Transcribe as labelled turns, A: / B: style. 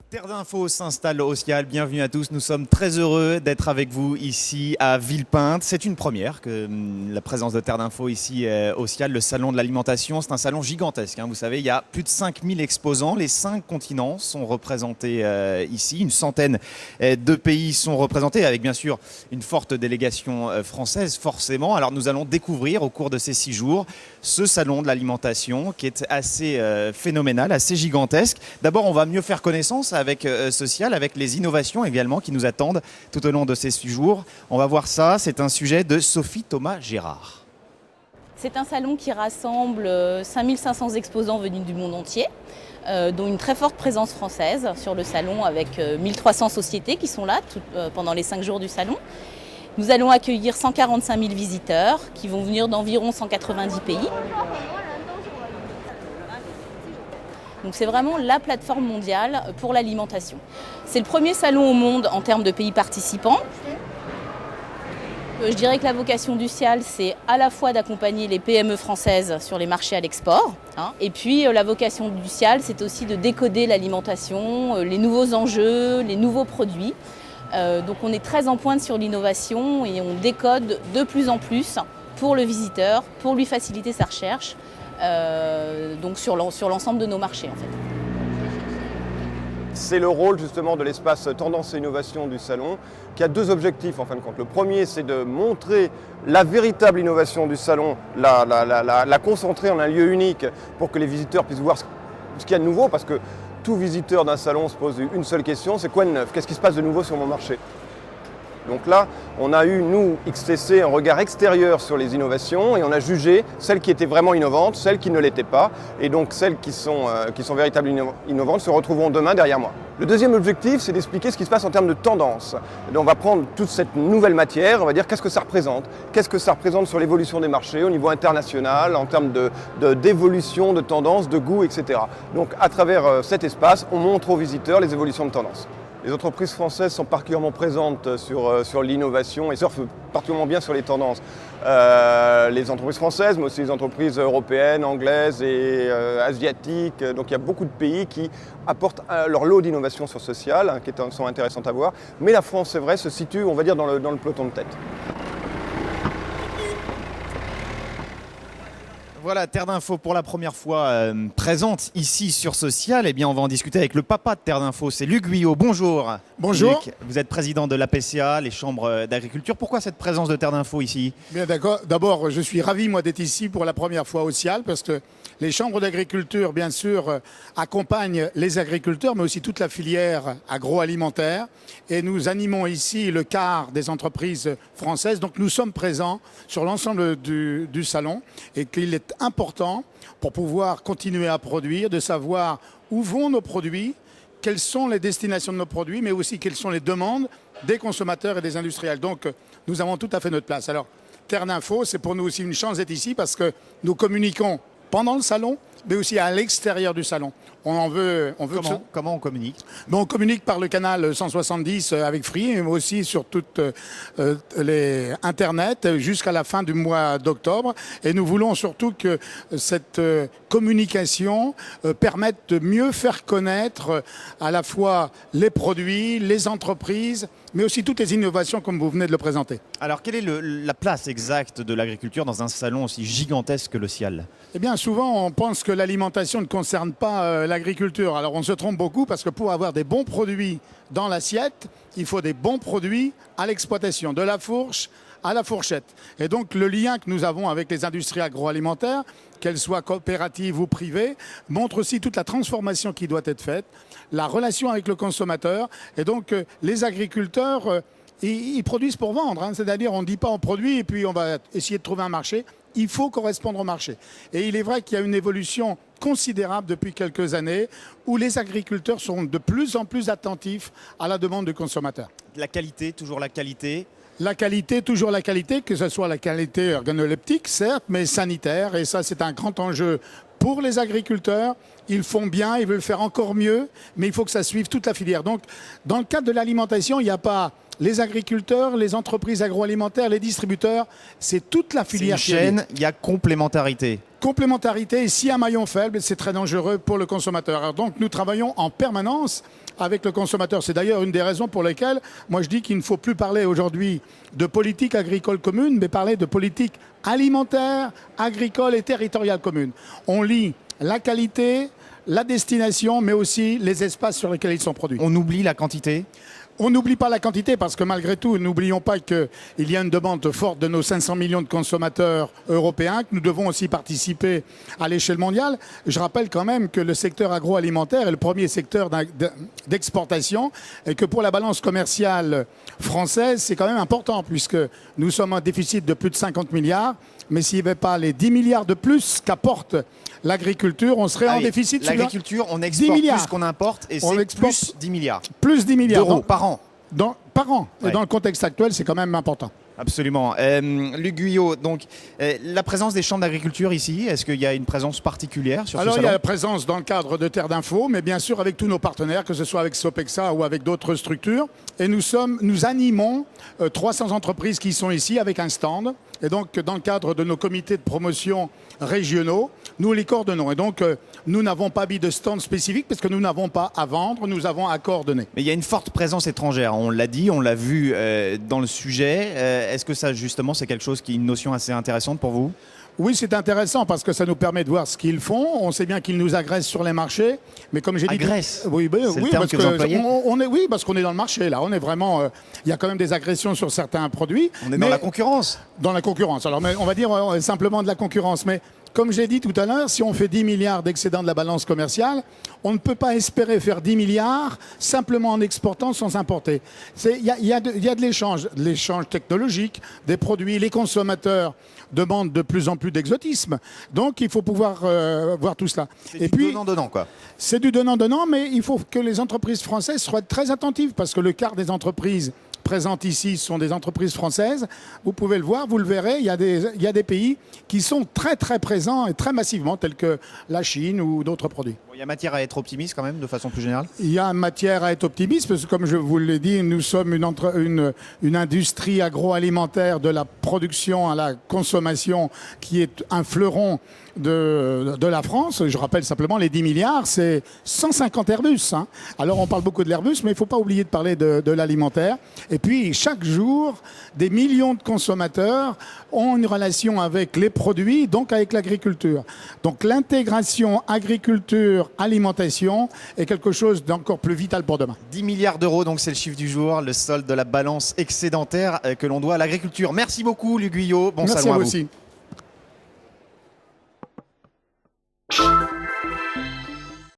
A: Terre d'Info s'installe au Cial. Bienvenue à tous. Nous sommes très heureux d'être avec vous ici à Villepinte. C'est une première que la présence de Terre d'Info ici au Cial, le salon de l'alimentation. C'est un salon gigantesque. Vous savez, il y a plus de 5000 exposants. Les 5 continents sont représentés ici. Une centaine de pays sont représentés avec bien sûr une forte délégation française forcément. Alors nous allons découvrir au cours de ces 6 jours ce salon de l'alimentation qui est assez phénoménal, assez gigantesque. D'abord, on va mieux faire connaissance avec Social, avec les innovations également qui nous attendent tout au long de ces 6 jours. On va voir ça, c'est un sujet de Sophie Thomas-Gérard.
B: C'est un salon qui rassemble 5500 exposants venus du monde entier, dont une très forte présence française sur le salon avec 1300 sociétés qui sont là pendant les 5 jours du salon. Nous allons accueillir 145 000 visiteurs qui vont venir d'environ 190 pays. Donc c'est vraiment la plateforme mondiale pour l'alimentation. C'est le premier salon au monde en termes de pays participants. Je dirais que la vocation du Cial, c'est à la fois d'accompagner les PME françaises sur les marchés à l'export. Et puis la vocation du Cial, c'est aussi de décoder l'alimentation, les nouveaux enjeux, les nouveaux produits. Donc on est très en pointe sur l'innovation et on décode de plus en plus pour le visiteur, pour lui faciliter sa recherche. Donc sur l'ensemble de nos marchés en fait.
C: C'est le rôle justement de l'espace Tendance et Innovation du salon qui a 2 objectifs en fin de compte. Le premier, c'est de montrer la véritable innovation du salon, la concentrer en un lieu unique pour que les visiteurs puissent voir ce qu'il y a de nouveau, parce que tout visiteur d'un salon se pose une seule question, c'est quoi de neuf? Qu'est-ce qui se passe de nouveau sur mon marché? Donc là, on a eu, nous, XTC, un regard extérieur sur les innovations et on a jugé celles qui étaient vraiment innovantes, celles qui ne l'étaient pas. Et donc celles qui sont véritablement innovantes se retrouveront demain derrière moi. Le deuxième objectif, c'est d'expliquer ce qui se passe en termes de tendance. Donc on va prendre toute cette nouvelle matière, on va dire qu'est-ce que ça représente. Qu'est-ce que ça représente sur l'évolution des marchés au niveau international, en termes d'évolution, de tendance, de goût, etc. Donc à travers cet espace, on montre aux visiteurs les évolutions de tendance. Les entreprises françaises sont particulièrement présentes sur l'innovation et surfent particulièrement bien sur les tendances. Les entreprises françaises, mais aussi les entreprises européennes, anglaises et asiatiques. Donc il y a beaucoup de pays qui apportent leur lot d'innovation sur social, qui sont intéressantes à voir. Mais la France, c'est vrai, se situe, on va dire, dans le peloton de tête.
A: Voilà, Terre d'Info pour la première fois présente ici sur Social. Eh bien, on va en discuter avec le papa de Terre d'Info, c'est Luc Guyot. Bonjour.
D: Bonjour.
A: Luc, vous êtes président de l'APCA, les chambres d'agriculture. Pourquoi cette présence de Terre d'Info ici?
D: Bien d'accord. D'abord, je suis ravi moi d'être ici pour la première fois au Cial parce que les chambres d'agriculture, bien sûr, accompagnent les agriculteurs, mais aussi toute la filière agroalimentaire. Et nous animons ici le quart des entreprises françaises. Donc nous sommes présents sur l'ensemble du salon et qu'il est important pour pouvoir continuer à produire, de savoir où vont nos produits, quelles sont les destinations de nos produits, mais aussi quelles sont les demandes des consommateurs et des industriels. Donc nous avons tout à fait notre place. Alors Terre d'Info, c'est pour nous aussi une chance d'être ici parce que nous communiquons pendant le salon, mais aussi à l'extérieur du salon.
A: Comment on communique?
D: On communique par le canal 170 avec Free, mais aussi sur toutes les Internet jusqu'à la fin du mois d'octobre. Et nous voulons surtout que cette communication permette de mieux faire connaître à la fois les produits, les entreprises, mais aussi toutes les innovations comme vous venez de le présenter.
A: Alors, quelle est la place exacte de l'agriculture dans un salon aussi gigantesque que le Cial?
D: Eh bien, souvent, on pense que l'alimentation ne concerne pas l'agriculture. Alors, on se trompe beaucoup parce que pour avoir des bons produits dans l'assiette, il faut des bons produits à l'exploitation, de la fourche à la fourchette. Et donc, le lien que nous avons avec les industries agroalimentaires, qu'elles soient coopératives ou privées, montre aussi toute la transformation qui doit être faite, la relation avec le consommateur. Et donc, les agriculteurs, ils produisent pour vendre. C'est-à-dire, on ne dit pas on produit et puis on va essayer de trouver un marché. Il faut correspondre au marché. Et il est vrai qu'il y a une évolution considérable depuis quelques années où les agriculteurs sont de plus en plus attentifs à la demande du consommateur.
A: La qualité, toujours la qualité.
D: La qualité, toujours la qualité, que ce soit la qualité organoleptique, certes, mais sanitaire. Et ça, c'est un grand enjeu pour les agriculteurs. Ils font bien, ils veulent faire encore mieux, mais il faut que ça suive toute la filière. Donc, dans le cadre de l'alimentation, il n'y a pas les agriculteurs, les entreprises agroalimentaires, les distributeurs, c'est toute la filière.
A: C'est une chaîne, il y a complémentarité.
D: Complémentarité, et si un maillon faible, c'est très dangereux pour le consommateur. Alors donc nous travaillons en permanence avec le consommateur. C'est d'ailleurs une des raisons pour lesquelles moi je dis qu'il ne faut plus parler aujourd'hui de politique agricole commune, mais parler de politique alimentaire, agricole et territoriale commune. On lie la qualité, la destination, mais aussi les espaces sur lesquels ils sont produits.
A: On oublie la quantité.
D: On n'oublie pas la quantité parce que malgré tout, n'oublions pas qu'il y a une demande forte de nos 500 millions de consommateurs européens, que nous devons aussi participer à l'échelle mondiale. Je rappelle quand même que le secteur agroalimentaire est le premier secteur d'exportation et que pour la balance commerciale française, c'est quand même important puisque nous sommes en déficit de plus de 50 milliards. Mais s'il n'y avait pas les 10 milliards de plus qu'apporte l'agriculture, on serait en déficit.
A: L'agriculture, on exporte plus qu'on importe et c'est plus 10 milliards.
D: Plus 10 milliards
A: d'euros par an.
D: Par an.
A: Ouais.
D: Et dans le contexte actuel, c'est quand même important.
A: Absolument. Luc Guyot, donc la présence des chambres d'agriculture ici, est-ce qu'il y a une présence particulière sur ce salon?
D: Alors il y a la présence dans le cadre de Terre d'Info, mais bien sûr avec tous nos partenaires, que ce soit avec Sopexa ou avec d'autres structures. Et nous animons 300 entreprises qui sont ici avec un stand. Et donc dans le cadre de nos comités de promotion régionaux, nous les coordonnons. Et donc nous n'avons pas mis de stand spécifique parce que nous n'avons pas à vendre, nous avons à coordonner.
A: Mais il y a une forte présence étrangère, on l'a dit, on l'a vu dans le sujet. Est-ce que ça, justement, c'est quelque chose qui est une notion assez intéressante pour vous?
D: Oui, c'est intéressant parce que ça nous permet de voir ce qu'ils font. On sait bien qu'ils nous agressent sur les marchés, mais comme j'ai dit,
A: agressent.
D: Oui,
A: c'est le terme
D: parce
A: que vous employez.
D: oui, parce qu'on est dans le marché là. On est vraiment. Il y a quand même des agressions sur certains produits.
A: On est dans la concurrence.
D: Dans la concurrence. Alors, mais on va dire simplement de la concurrence, mais. Comme j'ai dit tout à l'heure, si on fait 10 milliards d'excédent de la balance commerciale, on ne peut pas espérer faire 10 milliards simplement en exportant sans importer. Il y a de l'échange technologique, des produits. Les consommateurs demandent de plus en plus d'exotisme. Donc il faut pouvoir voir tout cela.
A: C'est du donnant-donnant, quoi.
D: C'est du donnant-donnant, mais il faut que les entreprises françaises soient très attentives parce que le quart des entreprises présentes ici sont des entreprises françaises. Vous pouvez le voir, vous le verrez, il y a des pays qui sont très très présents et très massivement, tels que la Chine ou d'autres produits.
A: Bon, il y a matière à être optimiste quand même, de façon plus générale.
D: Il y a matière à être optimiste, parce que comme je vous l'ai dit, nous sommes une industrie agroalimentaire de la production à la consommation qui est un fleuron de la France. Je rappelle simplement les 10 milliards, c'est 150 Airbus. Hein. Alors on parle beaucoup de l'Airbus, mais il ne faut pas oublier de parler de l'alimentaire. Et puis chaque jour, des millions de consommateurs ont une relation avec les produits, donc avec l'agriculture. Donc l'intégration agriculture-alimentation est quelque chose d'encore plus vital pour demain.
A: 10 milliards d'euros, donc c'est le chiffre du jour, le solde de la balance excédentaire que l'on doit à l'agriculture. Merci beaucoup Luc Guyot, bon
D: Merci
A: salon
D: à
A: à
D: vous
A: vous.
D: aussi.